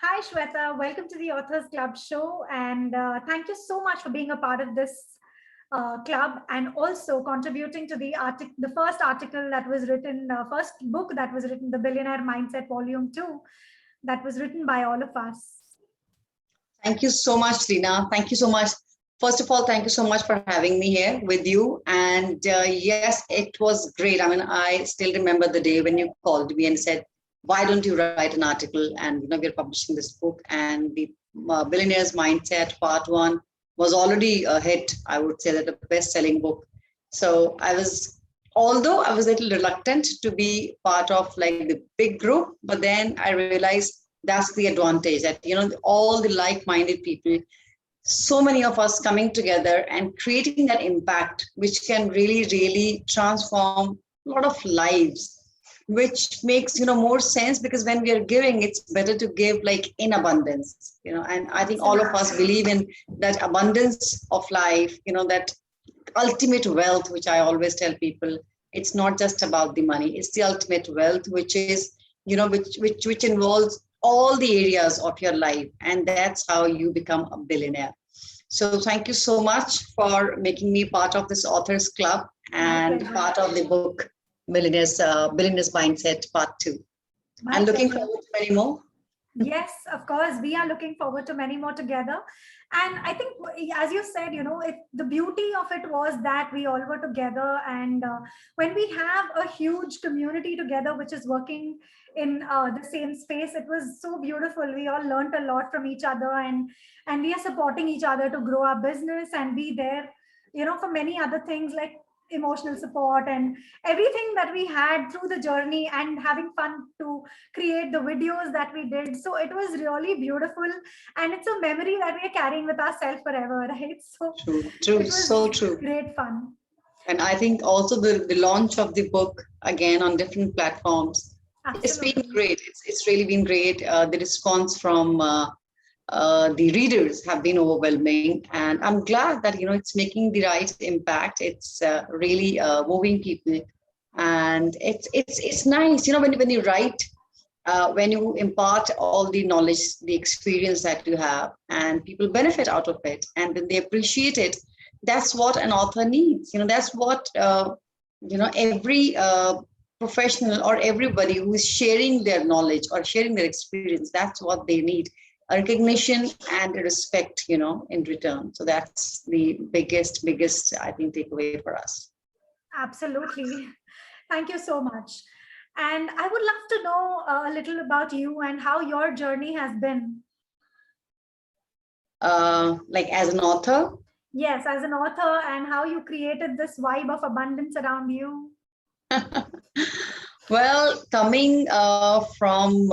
Hi, Shweta. Welcome to the Authors Club show. And thank you so much for being a part of this club and also contributing to the first article that was written, first book that was written, The Billionaire Mindset Volume 2, that was written by all of us. Thank you so much, Leena. Thank you so much. First of all, thank you so much for having me here with you. And yes, it was great. I mean, I still remember the day when you called me and said, why don't you write an article? And, we're publishing this book. And the Billionaire's Mindset Part 1 was already a hit. I would say that a best-selling book. So although I was a little reluctant to be part of like the big group, but then I realized that's the advantage that, all the like-minded people, so many of us coming together and creating that impact, which can really, really transform a lot of lives, which makes, more sense because when we are giving, it's better to give like in abundance, and I think all of us believe in that abundance of life, that ultimate wealth, which I always tell people, it's not just about the money, it's the ultimate wealth, which is, which involves all the areas of your life. And that's how you become a billionaire. So thank you so much for making me part of this authors club and part of the book, Billionaires Mindset Part 2. I'm looking forward to many more. Yes, of course. We are looking forward to many more together. And I think, as you said, the beauty of it was that we all were together. And when we have a huge community together, which is working in the same space, it was so beautiful. We all learned a lot from each other, and we are supporting each other to grow our business and be there, for many other things like emotional support and everything that we had through the journey, and having fun to create the videos that we did. So it was really beautiful, and it's a memory that we are carrying with ourselves forever, right? So true, so true. Great fun. And I think also the launch of the book again on different platforms, Absolutely. It's been great. It's really been great. The response from the readers have been overwhelming, and I'm glad that it's making the right impact. It's really moving people, and it's nice. When you write, when you impart all the knowledge, the experience that you have, and people benefit out of it, and when they appreciate it, that's what an author needs. That's what every professional or everybody who is sharing their knowledge or sharing their experience, that's what they need. A recognition and a respect, in return. So that's the biggest, I think, takeaway for us. Absolutely. Thank you so much. And I would love to know a little about you and how your journey has been. Like as an author? Yes, as an author, and how you created this vibe of abundance around you. Well, coming from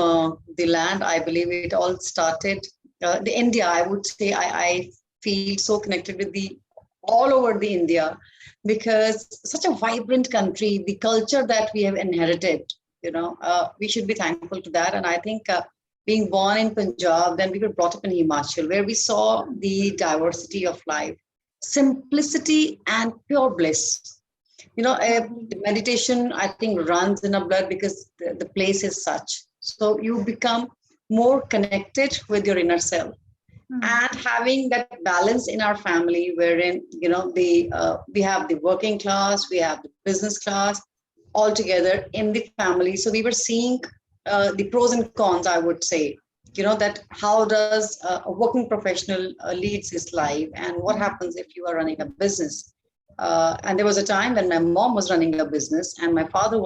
the land, I believe it all started, the India, I would say I feel so connected with the all over the India, because such a vibrant country, the culture that we have inherited, we should be thankful to that. And I think being born in Punjab, then we were brought up in Himachal, where we saw the diversity of life, simplicity and pure bliss. Meditation, I think, runs in our blood because the place is such. So you become more connected with your inner self. And having that balance in our family, wherein, we have the working class, we have the business class all together in the family. So we were seeing the pros and cons, I would say, that how does a working professional leads his life, and what happens if you are running a business. And there was a time when my mom was running a business, and my father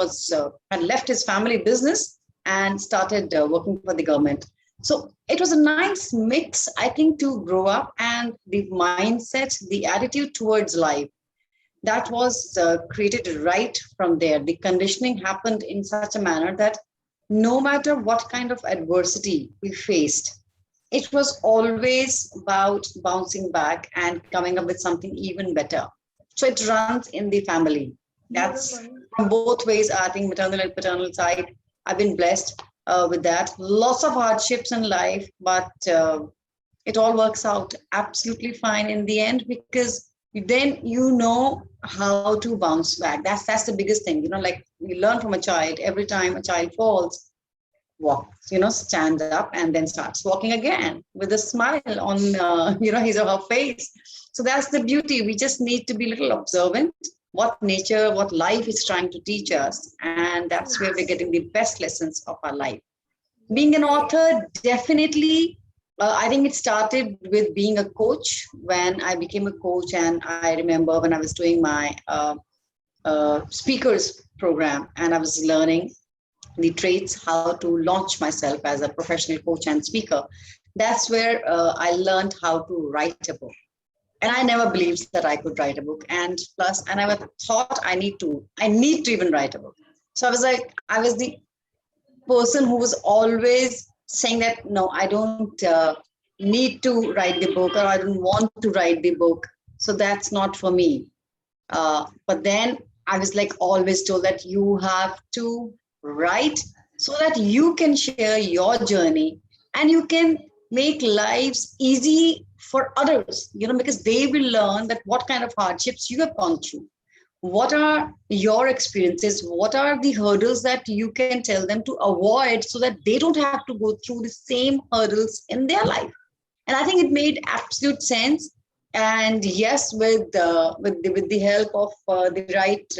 had left his family business and started working for the government. So it was a nice mix, I think, to grow up, and the mindset, the attitude towards life, that was created right from there. The conditioning happened in such a manner that no matter what kind of adversity we faced, it was always about bouncing back and coming up with something even better. So it runs in the family. That's from both ways. I think maternal and paternal side, I've been blessed with that. Lots of hardships in life, but it all works out absolutely fine in the end, because then you know how to bounce back. That's the biggest thing. Like we learn from a child. Every time a child falls, walks, stands up and then starts walking again with a smile on, his or her face. So that's the beauty. We just need to be a little observant what nature, what life is trying to teach us. And that's where we're getting the best lessons of our life. Being an author, definitely, I think it started with being a coach when I became a coach. And I remember when I was doing my speakers program and I was learning the traits, how to launch myself as a professional coach and speaker. That's where I learned how to write a book. And I never believed that I could write a book. And plus, I never thought I need to even write a book. So I was like, I was the person who was always saying that, no, I don't need to write the book, or I don't want to write the book. So that's not for me. But then I was like always told that you have to write so that you can share your journey and you can make lives easy for others, because they will learn that what kind of hardships you have gone through. What are your experiences? What are the hurdles that you can tell them to avoid so that they don't have to go through the same hurdles in their life? And I think it made absolute sense. And yes, with the help of the right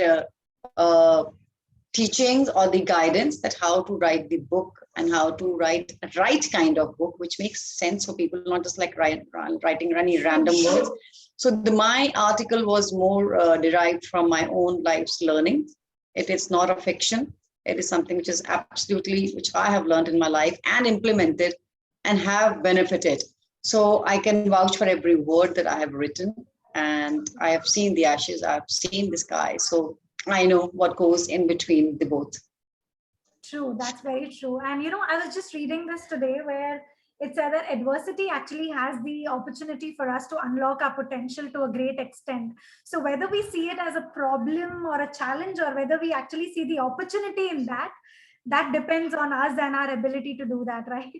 teachings or the guidance that how to write the book and how to write a right kind of book, which makes sense for people, not just like writing any random words. So my article was more derived from my own life's learning. It is not a fiction. It is something which is absolutely, which I have learned in my life and implemented and have benefited. So I can vouch for every word that I have written, and I have seen the ashes, I've seen the sky. So I know what goes in between the both. True, that's very true. And I was just reading this today where it said that adversity actually has the opportunity for us to unlock our potential to a great extent. So whether we see it as a problem or a challenge, or whether we actually see the opportunity in that, that depends on us and our ability to do that, right? So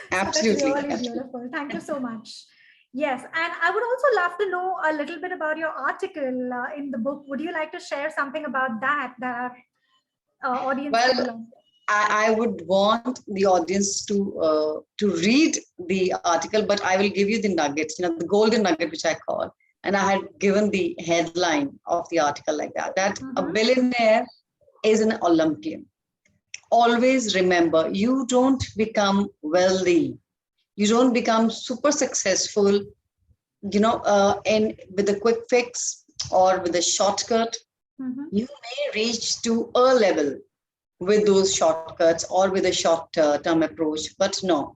that's Absolutely. really Absolutely. beautiful. Thank you so much. Yes, and I would also love to know a little bit about your article in the book. Would you like to share something about that our audience can Well, learn? I would want the audience to read the article, but I will give you the nuggets, the golden nugget, which I call. And I had given the headline of the article like that, that a billionaire is an Olympian. Always remember, you don't become wealthy. You don't become super successful, and with a quick fix or with a shortcut. You may reach to a level with those shortcuts or with a short-term approach, but no.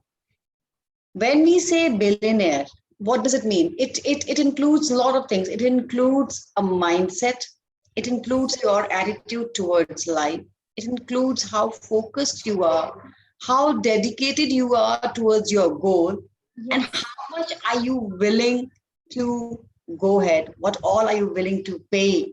When we say billionaire, what does it mean? It includes a lot of things. It includes a mindset. It includes your attitude towards life. It includes how focused you are, how dedicated you are towards your goal, and how much are you willing to go ahead? What all are you willing to pay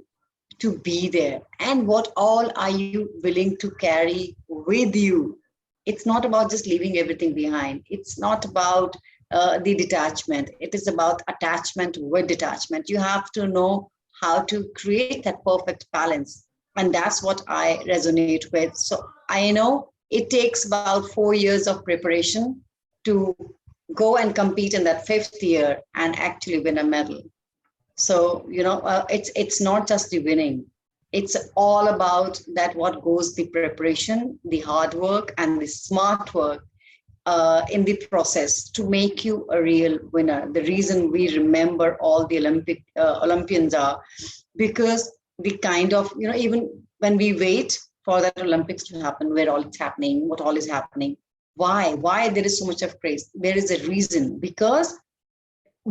to be there? And what all are you willing to carry with you? It's not about just leaving everything behind. It's not about the detachment. It is about attachment with detachment. You have to know how to create that perfect balance. And that's what I resonate with. So I know it takes about 4 years of preparation to go and compete in that fifth year and actually win a medal. So, it's not just the winning. It's all about that what goes the preparation, the hard work, and the smart work in the process to make you a real winner. The reason we remember all the Olympians are because the kind of, even when we wait for that Olympics to happen, where all it's happening, what all is happening, why there is so much of praise. There is a reason, because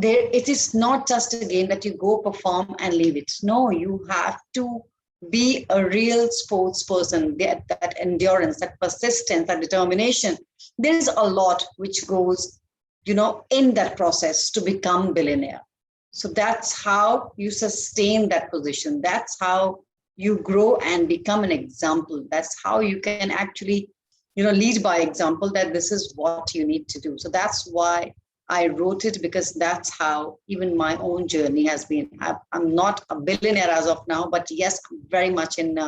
it is not just a game that you go perform and leave it. No, you have to be a real sports person. That endurance, that persistence, that determination. There's a lot which goes, in that process to become billionaire. So that's how you sustain that position. That's how you grow and become an example. That's how you can actually, lead by example, that this is what you need to do. So that's why I wrote it, because that's how even my own journey has been. I'm not a billionaire as of now, but yes, very much in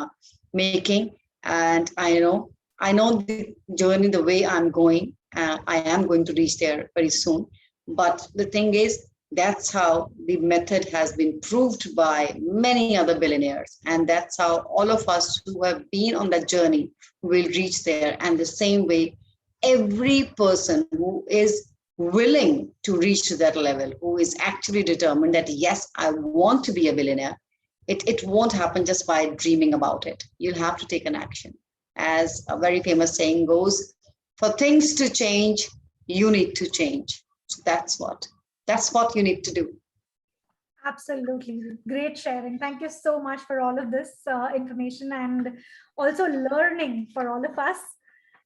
making. And I know I know the journey, the way I'm going. I am going to reach there very soon. But the thing is, that's how the method has been proved by many other billionaires. And that's how all of us who have been on that journey will reach there. And the same way, every person who is willing to reach to that level, who is actually determined that, yes, I want to be a billionaire, it won't happen just by dreaming about it. You'll have to take an action. As a very famous saying goes, for things to change, you need to change. So that's what you need to do. Absolutely. Great sharing. Thank you so much for all of this information and also learning for all of us.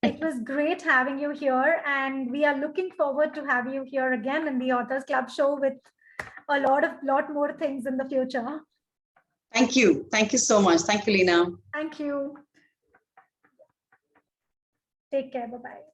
It was great having you here, and we are looking forward to have you here again in the Authors Club show with a lot more things in the future. Thank you. Thank you so much. Thank you, Leena. Thank you. Take care. Bye-bye.